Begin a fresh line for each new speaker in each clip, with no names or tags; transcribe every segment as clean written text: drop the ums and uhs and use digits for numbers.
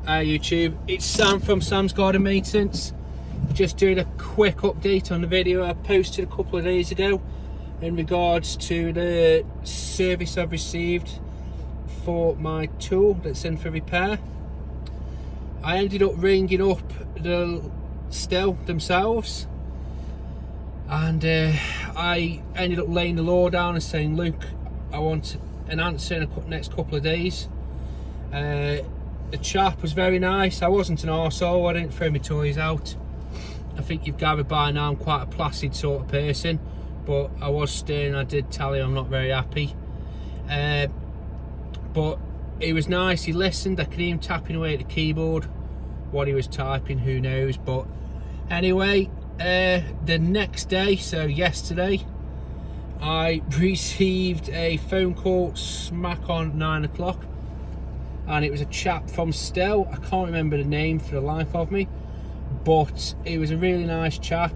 Hi YouTube, it's Sam from Sam's Garden Maintenance. Just doing a quick update on the video I posted a couple of days ago in regards to the service I've received for my tool that's in for repair. I ended up ringing up the Still themselves, and I ended up laying the law down and saying, look, I want an answer in the next couple of days. The chap was very nice. I wasn't an arsehole, I didn't throw my toys out. I think you've gathered by now I'm quite a placid sort of person, but I was stern. I did tell him I'm not very happy. But he was nice, he listened. I could hear him tapping away at the keyboard. What he was typing, who knows. But anyway, the next day, so yesterday, I received a phone call smack on 9 o'clock. And it was a chap from Still. I can't remember the name for the life of me, but he was a really nice chap.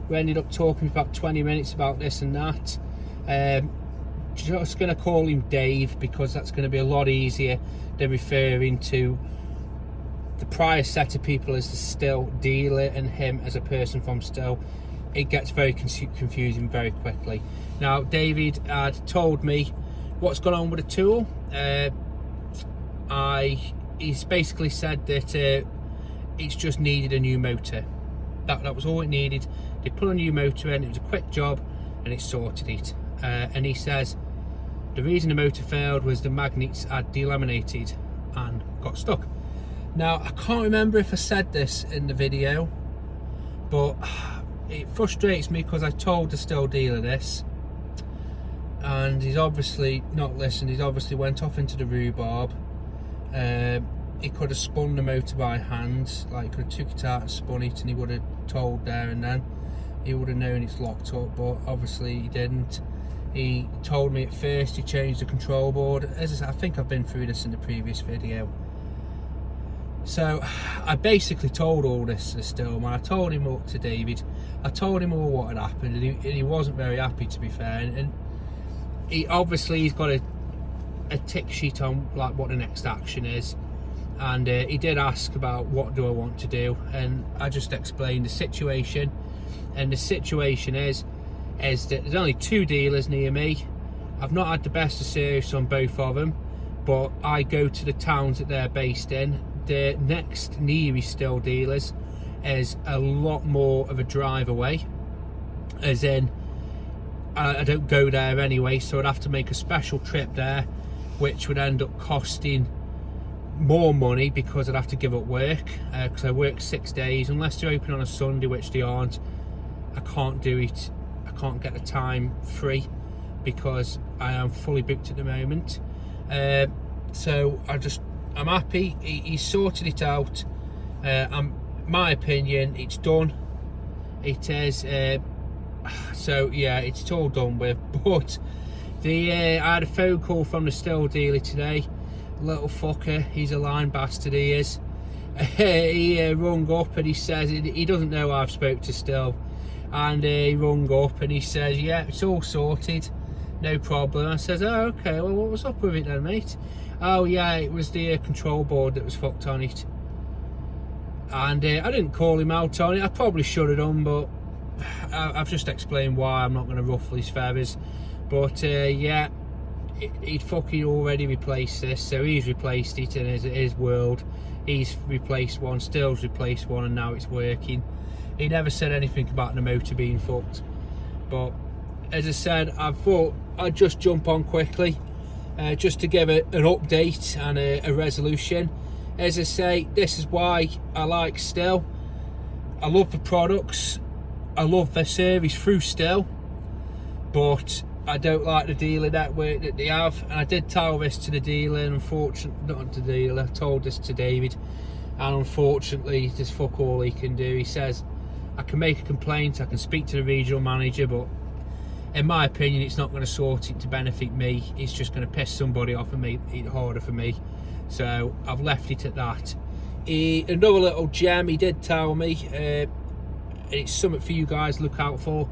We ended up talking for about 20 minutes about this and that. Just going to call him Dave because that's going to be a lot easier than referring to the prior set of people as the Still dealer and him as a person from Still. It gets very confusing very quickly. Now, David had told me what's gone on with the tool. He's basically said that it's just needed a new motor. That was all it needed. They put a new motor in, it was a quick job, and it sorted it. And he says the reason the motor failed was the magnets had delaminated and got stuck. Now, I can't remember if I said this in the video, but it frustrates me because I told the Still dealer this, and he's obviously not listened. He's obviously went off into the rhubarb. He could have spun the motor by hand, like could have took it out and spun it, and he would have told there and then. He would have known it's locked up, but obviously he didn't. He told me at first he changed the control board. As I said, I think I've been through this in the previous video. So I basically told all this to Stillman. I told him up to David. I told him all what had happened, and he wasn't very happy, to be fair. And he obviously he's got a tick sheet on like what the next action is, and he did ask about what do I want to do, and I just explained the situation. And the situation is that there's only 2 dealers near me. I've not had the best of service on both of them, but I go to the towns that they're based in. The next nearest Still dealers is a lot more of a drive away, as in I don't go there anyway, so I'd have to make a special trip there, which would end up costing more money because I'd have to give up work, because I work 6 days. Unless they're open on a Sunday, which they aren't, I can't do it. I can't get the time free because I am fully booked at the moment. So I'm happy. He sorted it out. My opinion, it's done. It is. So yeah, it's all done with. But I had a phone call from the Still dealer today. Little fucker, he's a lying bastard, he is. He rung up and he says he doesn't know I've spoke to Still, and he rung up and he says, yeah, it's all sorted, no problem. I says, oh, okay, well, what was up with it then, mate? Oh yeah, it was the control board that was fucked on it. And I didn't call him out on it. I probably should have done, but I've just explained why. I'm not going to ruffle his feathers. But yeah, he'd fucking already replaced this, so he's replaced it in his world. He's replaced one, Still's replaced one, and now it's working. He never said anything about the motor being fucked. But as I said, I thought I'd just jump on quickly, just to give an update and a resolution. As I say, this is why I like Still. I love the products, I love their service through Still, but I don't like the dealer network that they have. And I did tell this to the dealer, and unfortunately, not to the dealer, I told this to David, and unfortunately there's fuck all he can do. He says I can make a complaint, I can speak to the regional manager, but in my opinion it's not going to sort it to benefit me. It's just going to piss somebody off and make it harder for me. So I've left it at that. Another little gem he did tell me, and it's something for you guys to look out for.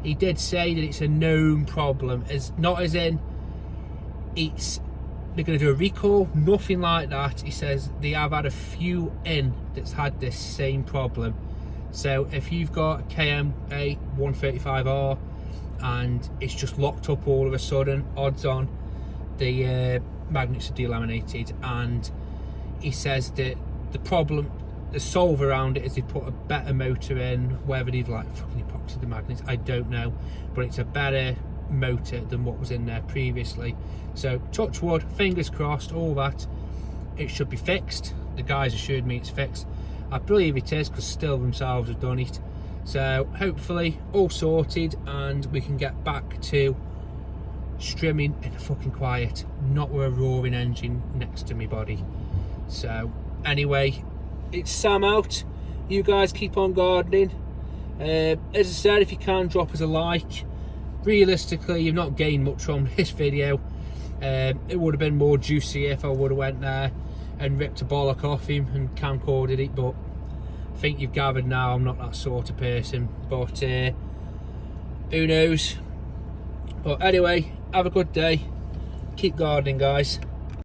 He did say that it's a known problem, as not as in it's they're going to do a recall, nothing like that. He says they have had a few in that's had this same problem. So if you've got a KMA 135R and it's just locked up all of a sudden, odds on the magnets are delaminated. And he says that the problem, the solve around it is they put a better motor in, whether they've like fucking epoxied the magnets, I don't know, but it's a better motor than what was in there previously. So touch wood, fingers crossed, all that, it should be fixed. The guys assured me it's fixed. I believe it is, because Still themselves have done it. So hopefully all sorted and we can get back to strimming in fucking quiet, not with a roaring engine next to me body. So anyway, it's Sam out. You guys keep on gardening. As I said, if you can, drop us a like. Realistically, you've not gained much from this video. It would have been more juicy if I would have went there and ripped a bollock off him and camcorded it, but I think you've gathered now I'm not that sort of person. But who knows. But anyway, have a good day. Keep gardening, guys.